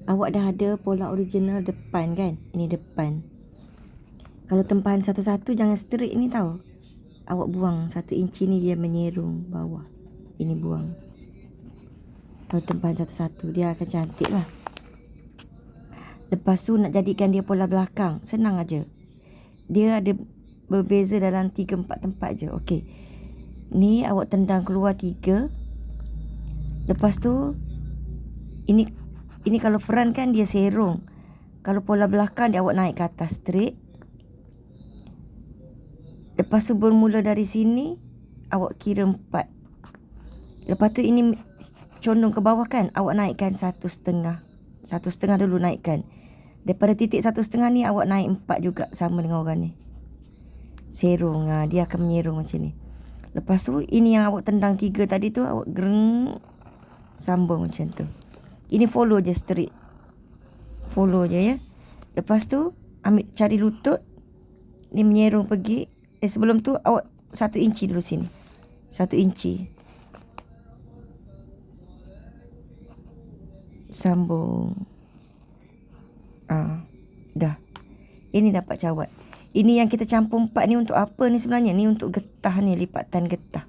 Awak dah ada pola original depan kan? Ini depan. Kalau tempahan satu-satu jangan straight ni tau. Awak buang 1 inci ni dia menyerong bawah. Ini buang. Kalau tempahan satu-satu dia akan cantik lah. Lepas tu nak jadikan dia pola belakang. Senang aja. Dia ada berbeza dalam 3-4 tempat je. Okey. Ni awak tendang keluar 3. Lepas tu ini kalau front kan dia serong. Kalau pola belakang dia awak naik ke atas straight. Lepas tu bermula dari sini awak kira 4. Lepas tu ini condong ke bawah kan, awak naikkan 1.5. 1.5 dulu naikkan. Daripada titik 1.5 ni awak naik 4 juga, sama dengan orang ni. Serong, dia akan menyerong macam ni. Lepas tu ini yang awak tendang 3 tadi tu awak gereng, sambung macam tu. Ini follow je straight. Follow je ya. Lepas tu ambil cari lutut. Ni menyerong pergi. Sebelum tu awak 1 inci dulu sini. 1 inci. Sambung. Dah. Ini dapat cawat. Ini yang kita campur 4 ni untuk apa ni sebenarnya? Ni untuk getah ni, lipatan getah.